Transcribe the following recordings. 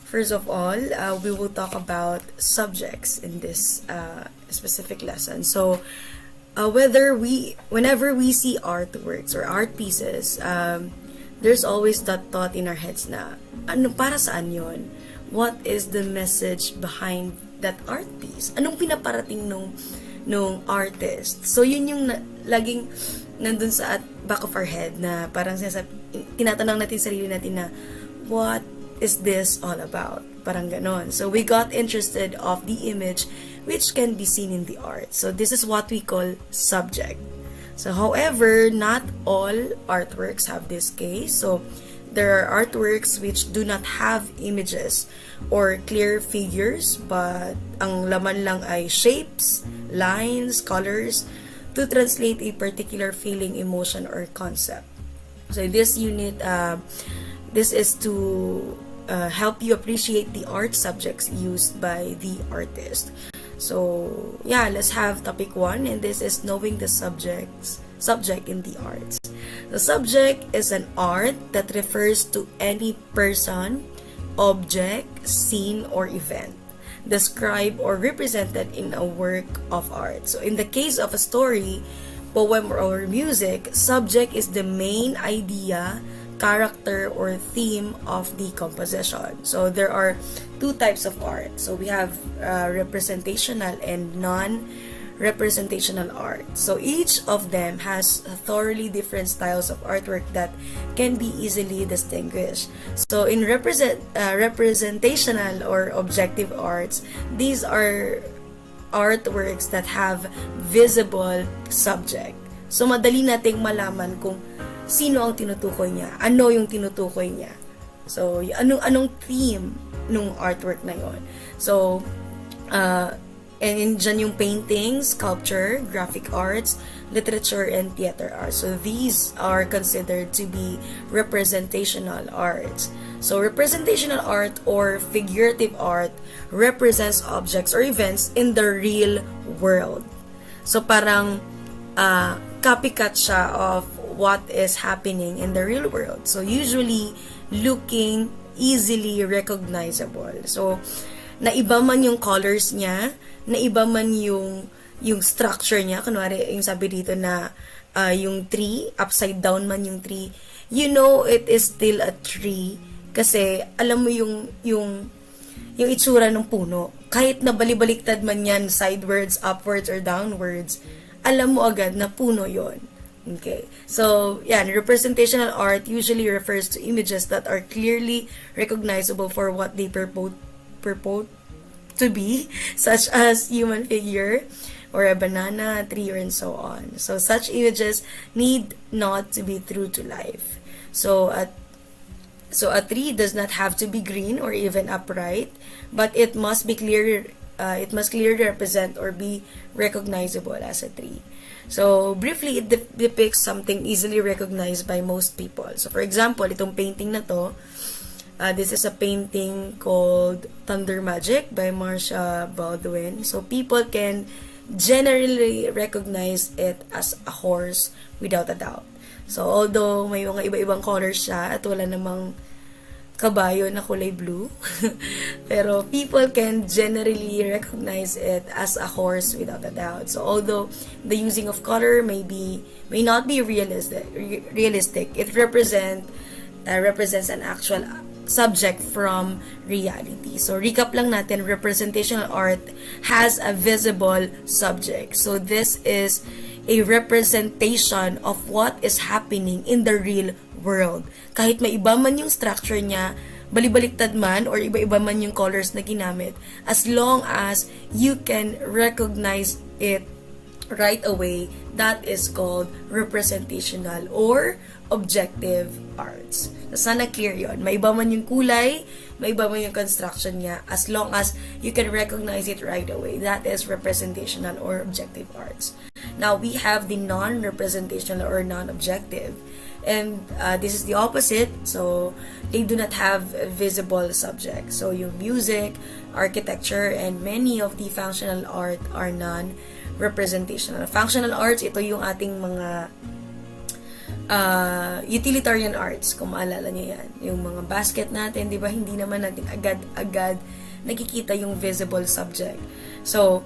First of all, we will talk about subjects in this specific lesson. So, whenever we see artworks or art pieces, there's always that thought in our heads na, ano, para saan yun? What is the message behind that art piece? Anong pinaparating nung artist? So, yun yung laging nandun sa back of our head na parang tinatanong natin sarili natin na, what is this all about? Parang ganon. So, we got interested of the image which can be seen in the art. So, this is what we call subject. So, however, not all artworks have this case. So, there are artworks which do not have images or clear figures, but ang laman lang ay shapes, lines, colors to translate a particular feeling, emotion, or concept. So, in this unit, this is to help you appreciate the art subjects used by the artist. So, yeah, let's have topic 1, and this is knowing the subject in the arts. The subject is an art that refers to any person, object, scene, or event described or represented in a work of art. So, in the case of a story, poem, or music, subject is the main idea, character, or theme of the composition. So there are two types of art. So we have representational and non-representational art. So each of them has thoroughly different styles of artwork that can be easily distinguished. So in representational or objective arts, these are artworks that have visible subject. So madali nating malaman kung sino ang tinutukoy niya, ano yung tinutukoy niya. So, anong theme nung artwork na yon. So, and dyan yung painting, sculpture, graphic arts, literature, and theater arts. So, these are considered to be representational arts. So, representational art or figurative art represents objects or events in the real world. So, parang copycat siya of what is happening in the real world. So, usually, looking easily recognizable. So, naiba man yung colors niya, naiba man yung structure niya. Kunwari, yung sabi dito na yung tree, upside down man yung tree, you know it is still a tree. Kasi, alam mo yung itsura ng puno. Kahit na balibaliktad man yan, sidewards, upwards, or downwards, alam mo agad na puno yon. Okay. So, yan, representational art usually refers to images that are clearly recognizable for what they purport to be, such as human figure, or a banana, a tree, or and so on. So, such images need not to be true to life. So, a tree does not have to be green or even upright, but it must be clear. It must clearly represent or be recognizable as a tree. So, briefly, it depicts something easily recognized by most people. So, for example, itong painting na to, this is a painting called Thunder Magic by Marcia Baldwin. So, people can generally recognize it as a horse without a doubt. So, although may mga iba-ibang colors siya at wala namang kabayo na kulay blue, pero people can generally recognize it as a horse without a doubt. So although the using of color may not be realistic, it represents an actual subject from reality. So recap lang natin, representational art has a visible subject. So this is a representation of what is happening in the real world. Kahit may iba man yung structure niya, balibaliktad man, or iba-iba man yung colors na ginamit, as long as you can recognize it right away, that is called representational or objective arts. Sana clear yon. May iba man yung kulay, may iba man yung construction niya, as long as you can recognize it right away, that is representational or objective arts. Now, we have the non-representational or non-objective. And this is the opposite. So, they do not have visible subjects. So, yung music, architecture, and many of the functional art are non-representational. Functional arts, ito yung ating mga utilitarian arts, kung maalala niyo yan. Yung mga basket natin, di ba, hindi naman natin agad-agad nakikita yung visible subject. So,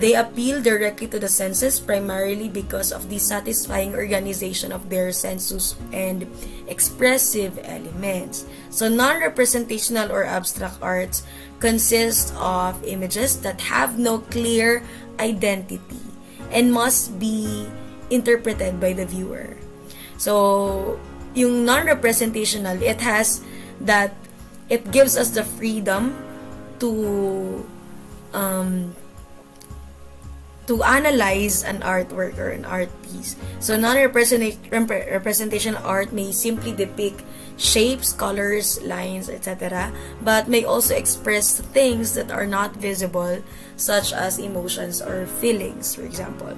they appeal directly to the senses primarily because of the satisfying organization of their sensus and expressive elements. So, non-representational or abstract arts consist of images that have no clear identity and must be interpreted by the viewer. So, yung non-representational, it gives us the freedom to analyze an artwork or an art piece. So, non-representational art may simply depict shapes, colors, lines, etc., but may also express things that are not visible, such as emotions or feelings, for example.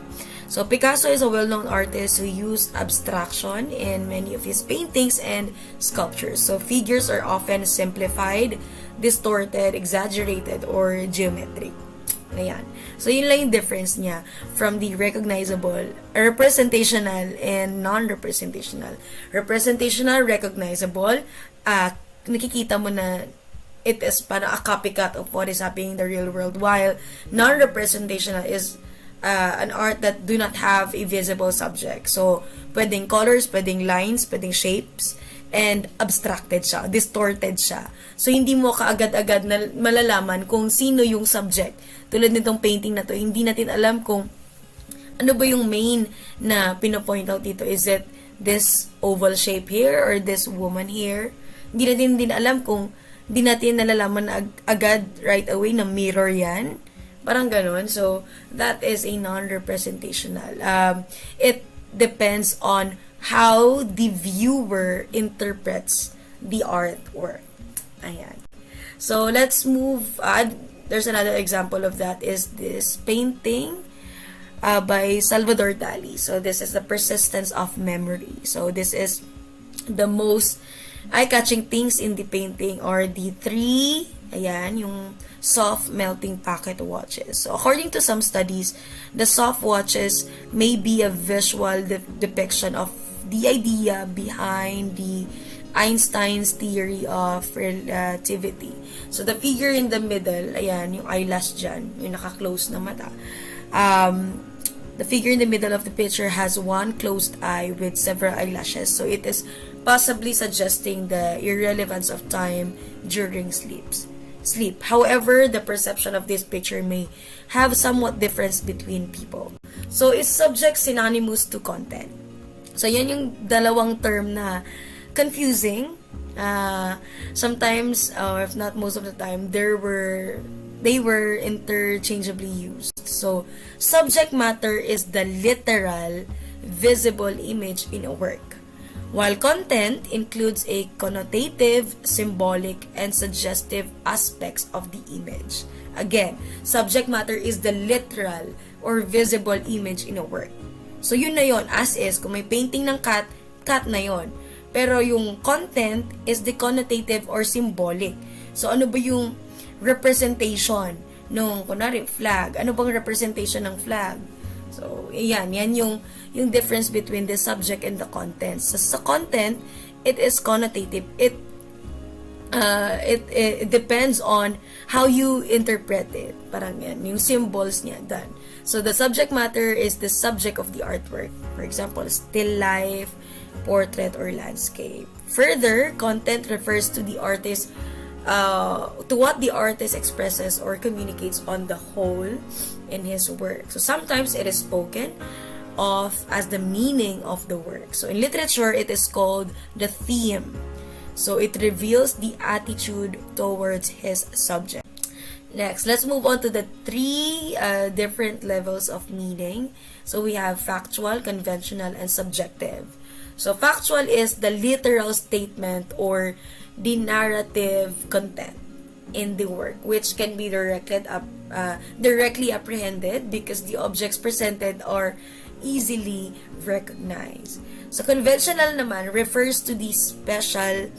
So, Picasso is a well-known artist who used abstraction in many of his paintings and sculptures. So, figures are often simplified, distorted, exaggerated, or geometric. Ayan. So, yun lang yung difference niya from the recognizable, representational, and non-representational. Representational, recognizable, nakikita mo na it is para a copycat of what is happening in the real world, while non-representational is an art that do not have a visible subject. So, pwedeng colors, pwedeng lines, pwedeng shapes, and abstracted siya, distorted siya. So, hindi mo kaagad-agad na malalaman kung sino yung subject. Tulad nitong painting na to, hindi natin alam kung ano ba yung main na pinopoint out dito. Is it this oval shape here or this woman here? Hindi natin din alam kung hindi natin nalalaman agad right away na mirror yan. Parang ganun. So, that is a non-representational. It depends on how the viewer interprets the artwork. Ayan. So, let's move. There's another example of that is this painting by Salvador Dali. So, this is the persistence of memory. So, this is the most eye-catching things in the painting or the three, ayan, yung soft melting pocket watches. So, according to some studies, the soft watches may be a visual depiction of the idea behind the Einstein's theory of relativity. So, the figure in the middle, ayan, yung eyelash dyan, yung naka-close na mata. The figure in the middle of the picture has one closed eye with several eyelashes. So, it is possibly suggesting the irrelevance of time during sleep. However, the perception of this picture may have somewhat difference between people. So, is subject synonymous to content? So, yan yung dalawang term na confusing. Sometimes, or if not most of the time, they were interchangeably used. So, subject matter is the literal, visible image in a work, while content includes a connotative, symbolic, and suggestive aspects of the image. Again, subject matter is the literal or visible image in a work. So, yun na yun. As is, kung may painting ng cat, cat na yun. Pero yung content is the connotative or symbolic. So, ano ba yung representation nung, kunwari, flag? Ano bang representation ng flag? So, yan yung difference between the subject and the content. So, sa content, it is connotative. It depends on how you interpret it. Parang yan, yung symbols niya, done. So, the subject matter is the subject of the artwork. For example, still life, portrait, or landscape. Further, content refers to the artist, to what the artist expresses or communicates on the whole in his work. So, sometimes it is spoken of as the meaning of the work. So, in literature, it is called the theme. So, it reveals the attitude towards his subject. Next, let's move on to the three different levels of meaning. So, we have factual, conventional, and subjective. So, factual is the literal statement or the narrative content in the work, which can be directly apprehended because the objects presented are easily recognized. So, conventional naman refers to the special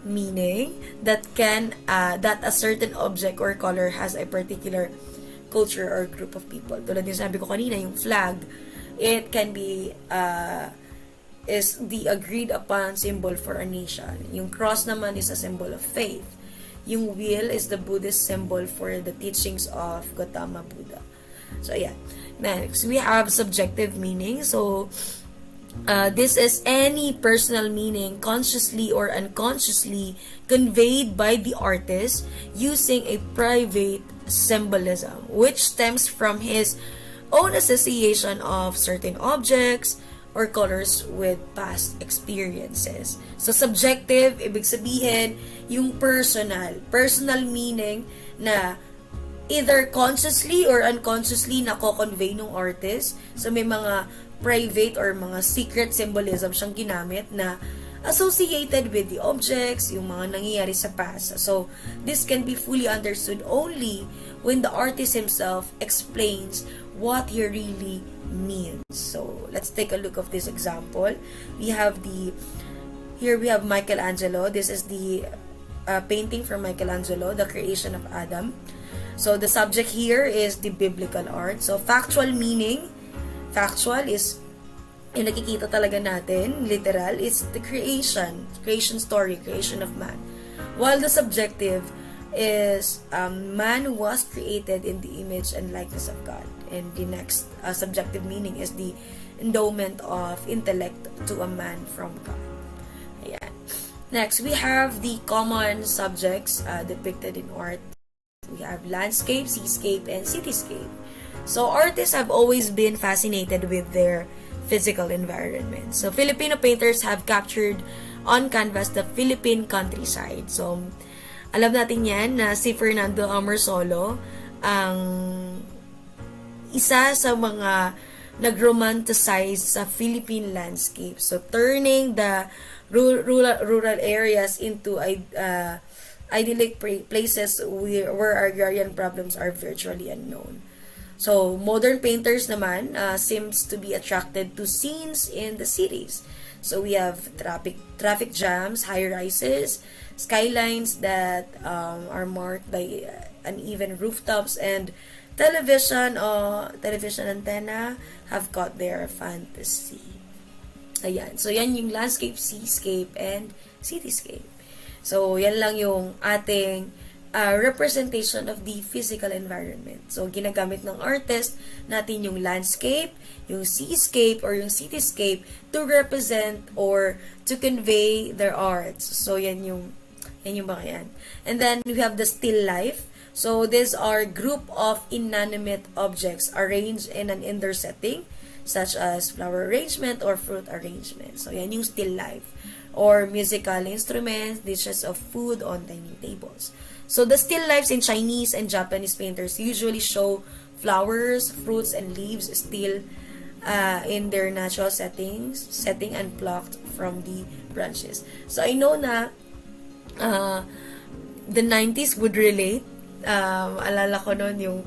meaning that a certain object or color has a particular culture or group of people. Tulad yung sabi ko kanina, yung flag, it can be is the agreed upon symbol for a nation. Yung cross naman is a symbol of faith. Yung wheel is the Buddhist symbol for the teachings of Gautama Buddha. So, yeah. Next, we have subjective meaning. So, this is any personal meaning consciously or unconsciously conveyed by the artist using a private symbolism, which stems from his own association of certain objects or colors with past experiences. So, subjective, ibig sabihin, yung personal meaning na either consciously or unconsciously nako-convey ng artist. So, may mga private or mga secret symbolism siyang ginamit na associated with the objects, yung mga nangyayari sa past. So, this can be fully understood only when the artist himself explains what he really means. So, let's take a look of this example. Here we have Michelangelo. This is the painting from Michelangelo, The Creation of Adam. So, the subject here is the biblical art. So, factual is yung nakikita talaga natin, literal, it's the creation story, creation of man. While the subjective is man was created in the image and likeness of God. And the next subjective meaning is the endowment of intellect to a man from God. Ayan. Next, we have the common subjects depicted in art. We have landscape, seascape, and cityscape. So, artists have always been fascinated with their physical environment. So, Filipino painters have captured on canvas the Philippine countryside. So, alam natin yan na si Fernando Amorsolo ang isa sa mga nag-romanticize sa Philippine landscape. So, turning the rural areas into idyllic places where agrarian problems are virtually unknown. So, modern painters naman seems to be attracted to scenes in the cities. So, we have traffic jams, high-rises, skylines that are marked by uneven rooftops, and television antenna have caught their fantasy. Ayan. So, yan yung landscape, seascape, and cityscape. So, yan lang yung ating representation of the physical environment. So, ginagamit ng artist natin yung landscape, yung seascape, or yung cityscape to represent or to convey their arts. So, yan yung mga yan. And then, we have the still life. So, these are group of inanimate objects arranged in an indoor setting, such as flower arrangement or fruit arrangement. So, yan yung still life. Or musical instruments, dishes of food on dining tables. So, the still lifes in Chinese and Japanese painters usually show flowers, fruits, and leaves still in their natural setting and plucked from the branches. So, I know na the 90s would relate. Alala ko noon yung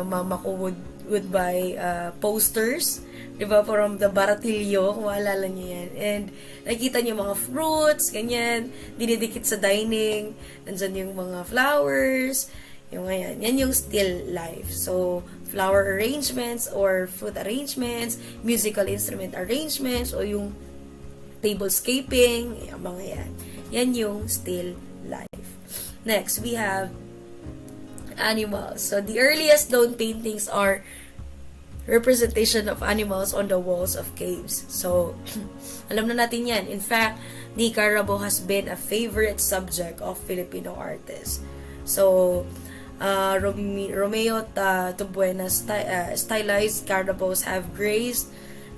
mama ko would buy posters, diba, from the Baratillo, kung maalala niyo yan. And nakita niyo mga fruits, ganyan, dinidikit sa dining, nandyan yung mga flowers, yung ganyan. Yan yung still life. So, flower arrangements or fruit arrangements, musical instrument arrangements, o yung tablescaping, yung mga yan. Yan yung still life. Next, we have animals. So, the earliest known paintings are representation of animals on the walls of caves. So, alam na natin yan. In fact, the carabao has been a favorite subject of Filipino artists. So, Romeo Tubuena's stylized carabaos have graced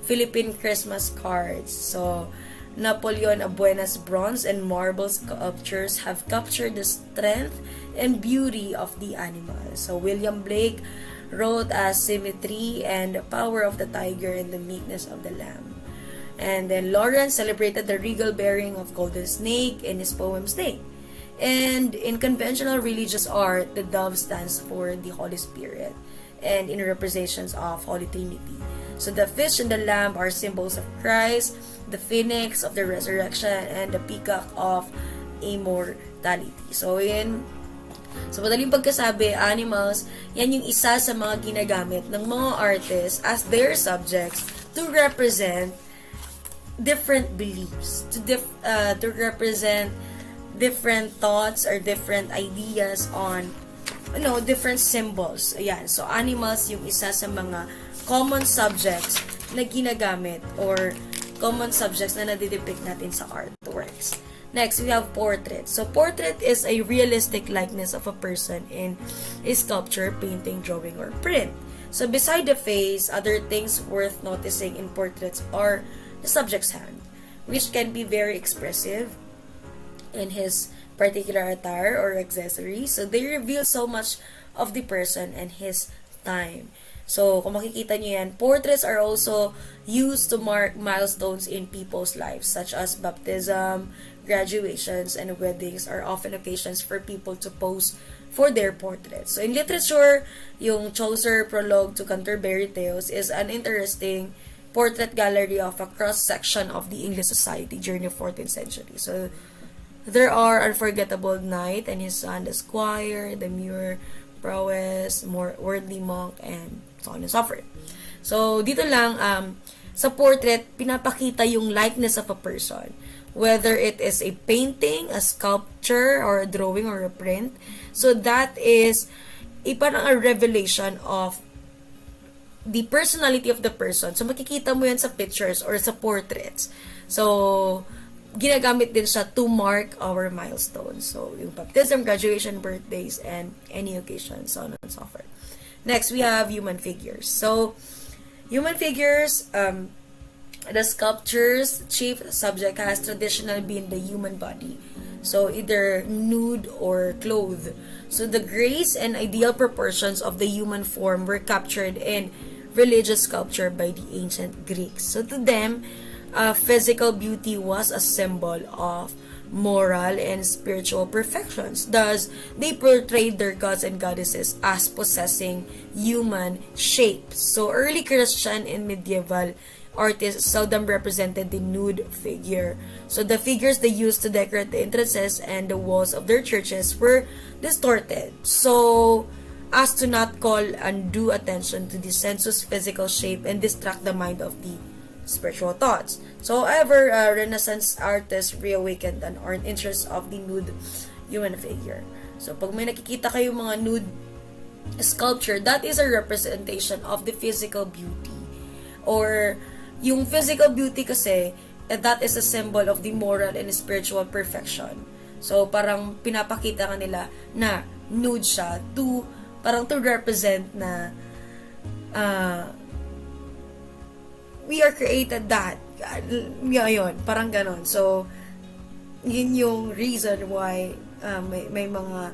Philippine Christmas cards. So, Napoleon Abuena's bronze and marble sculptures have captured the strength and beauty of the animal. So, William Blake wrote as symmetry and the power of the tiger and the meekness of the lamb. And then Lawrence celebrated the regal bearing of Golden Snake in his poem Snake. And in conventional religious art, the dove stands for the Holy Spirit, and in representations of Holy Trinity. So the fish and the lamb are symbols of Christ, the phoenix of the resurrection, and the peacock of immortality. So madaling pagkasabi, animals, yan yung isa sa mga ginagamit ng mga artists as their subjects to represent different beliefs, to represent different thoughts or different ideas on different symbols. Ayan. So, animals yung isa sa mga common subjects na ginagamit or common subjects na nadidepict natin sa artworks. Next, we have portrait. So, portrait is a realistic likeness of a person in a sculpture, painting, drawing, or print. So, beside the face, other things worth noticing in portraits are the subject's hand, which can be very expressive in his particular attire or accessory. So, they reveal so much of the person and his time. So, kung makikita nyo yan, portraits are also used to mark milestones in people's lives, such as baptism, graduations, and weddings are often occasions for people to pose for their portraits. So, in literature, yung Chaucer Prologue to Canterbury Tales is an interesting portrait gallery of a cross-section of the English society during the 14th century. So, there are Unforgettable Knight and his son, the Squire, the Muir, Prowess, more worldly monk, and so on and so forth. So, dito lang, sa portrait, pinapakita yung likeness of a person. Whether it is a painting, a sculpture, or a drawing, or a print. So, that is parang a revelation of the personality of the person. So, makikita mo yan sa pictures or sa portraits. So, ginagamit din siya to mark our milestones. So, yung baptism, graduation, birthdays, and any occasion, so on and so forth. Next, we have human figures. So, human figures, the sculpture's chief subject has traditionally been the human body. So, either nude or clothed. So, the grace and ideal proportions of the human form were captured in religious sculpture by the ancient Greeks. So, to them, physical beauty was a symbol of moral and spiritual perfections. Thus, they portrayed their gods and goddesses as possessing human shapes. So, early Christian and medieval artists seldom represented the nude figure. So, the figures they used to decorate the entrances and the walls of their churches were distorted. So, as to not call undue attention to the sensuous physical shape and distract the mind of the spiritual thoughts. So, however, Renaissance artists reawakened an interest of the nude human figure. So, pag may nakikita kayo mga nude sculpture, that is a representation of the physical beauty. Or, yung physical beauty kasi, that is a symbol of the moral and spiritual perfection. So, parang pinapakita ka nila na nude siya parang to represent na we are created that. Yun, parang ganon. So, yun yung reason why may mga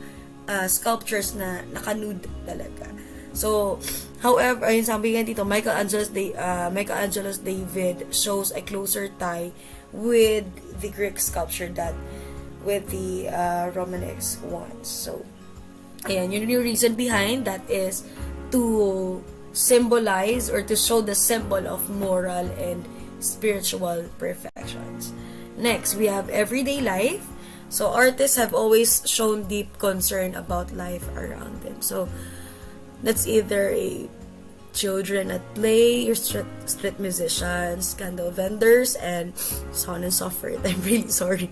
sculptures na naka-nude talaga. So, however, ayun sabi nga dito, Michelangelo's David shows a closer tie with the Greek sculpture that with the Romanesque ones. So, ayan, yun yung reason behind that is to symbolize or to show the symbol of moral and spiritual perfections. Next, we have everyday life. So, artists have always shown deep concern about life around them. So, that's either a children at play, your street musicians, candle vendors, and so on and so forth. I'm really sorry.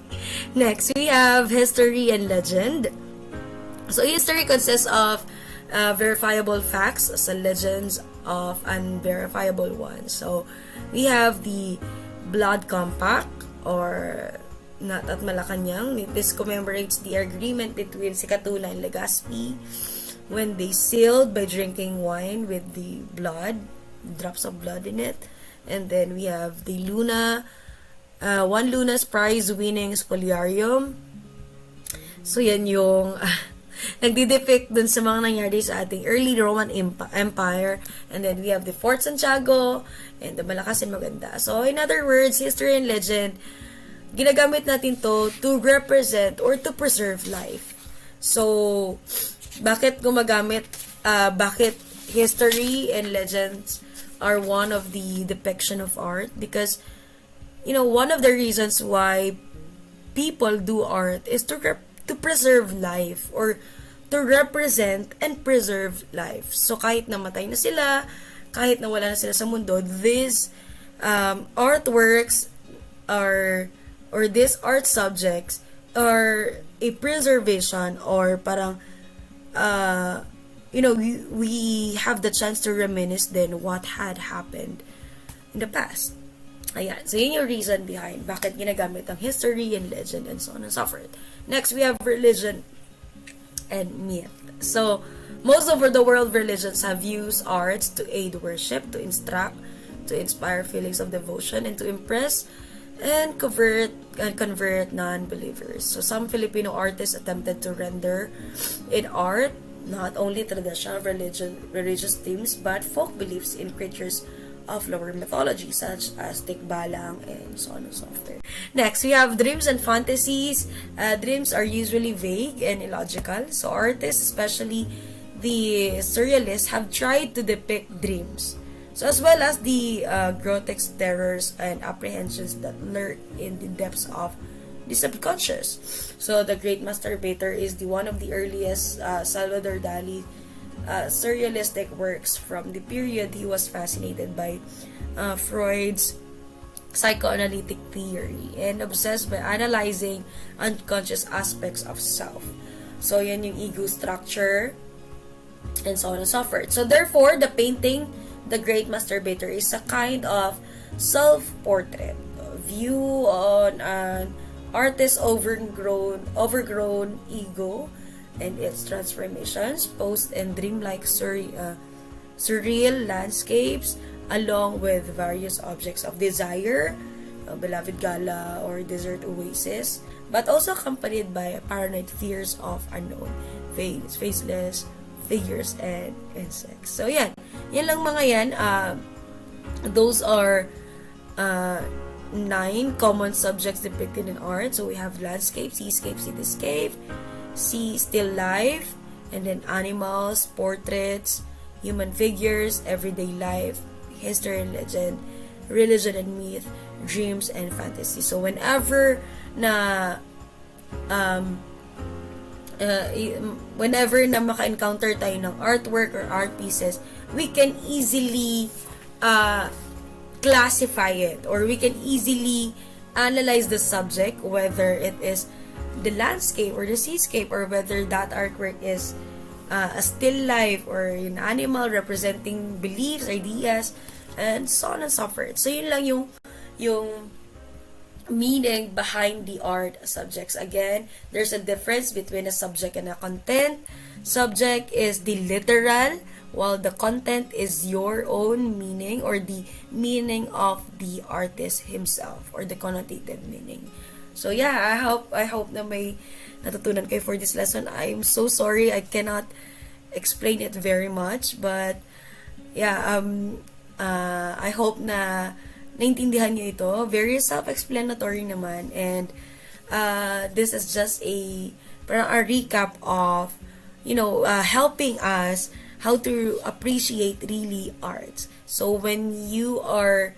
Next, we have history and legend. So, history consists of verifiable facts, so legends of unverifiable ones. So, we have the Blood Compact or not at Malacanang. This commemorates the agreement between Sikatula and Legazpi when they sealed by drinking wine with the blood, drops of blood in it. And then we have the One Luna's prize winning spoliarium. So, yan yung nagdidepict dun sa mga nangyari sa ating early Roman Empire. And then we have the Fort Santiago and the Malakas and Maganda. So, in other words, history and legend, ginagamit natin to represent or to preserve life. So, bakit gumagamit, bakit history and legends are one of the depiction of art? Because, one of the reasons why people do art is to preserve life or to represent and preserve life. So, kahit namatay na sila, kahit nawala na sila sa mundo, these artworks are, or these art subjects are a preservation, or parang we have the chance to reminisce then what had happened in the past. Ayan. So, yun yung reason behind bakit ginagamit ang history and legend and so on and so forth. Next, we have religion and myth. So, most over the world, religions have used arts to aid worship, to instruct, to inspire feelings of devotion, and to impress and convert non-believers. So, some Filipino artists attempted to render in art not only traditional religious themes, but folk beliefs in creatures of lower mythology, such as Tikbalang and so on and so forth. Next, we have dreams and fantasies. Dreams are usually vague and illogical. So artists, especially the surrealists, have tried to depict dreams. So as well as the grotesque terrors and apprehensions that lurk in the depths of the subconscious. So the Great Masturbator is one of the earliest Salvador Dali surrealistic works. From the period he was fascinated by Freud's psychoanalytic theory and obsessed by analyzing unconscious aspects of self. So yan yung ego structure and so on and so forth. So therefore, the painting, The Great Masturbator, is a kind of self-portrait view on an artist's overgrown ego and its transformations, posed in dreamlike surreal landscapes, along with various objects of desire, beloved gala or desert oasis, but also accompanied by paranoid fears of unknown, faceless figures, and insects. So yan lang mga yan. Those are 9 common subjects depicted in art. So we have landscape, seascape, cityscape, sea, still life, and then animals, portraits, human figures, everyday life, history and legend, religion and myth, dreams and fantasy. So whenever na maka-encounter tayo ng artwork or art pieces, we can easily classify it, or we can easily analyze the subject, whether it is the landscape or the seascape, or whether that artwork is a still life or an animal representing beliefs, ideas, and so on and so forth. So yun lang yung meaning behind the art subjects. Again, there's a difference between a subject and a content. Subject is the literal, while the content is your own meaning, or the meaning of the artist himself, or the connotative meaning. So yeah, I hope na may natutunan kayo for this lesson. I'm so sorry I cannot explain it very much, but yeah, I hope na naintindihan niyo ito. Very self-explanatory naman, and this is just parang a recap of helping us how to appreciate really arts. So when you are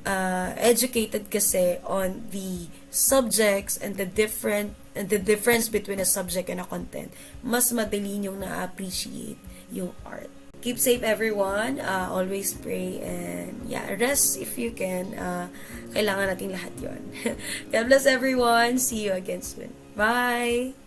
educated kasi on the subjects and the difference between a subject and a content, mas madali nyong na-appreciate yung art. Keep safe, everyone. Always pray, and rest if you can. Kailangan natin lahat yon. God bless everyone. See you again soon. Bye!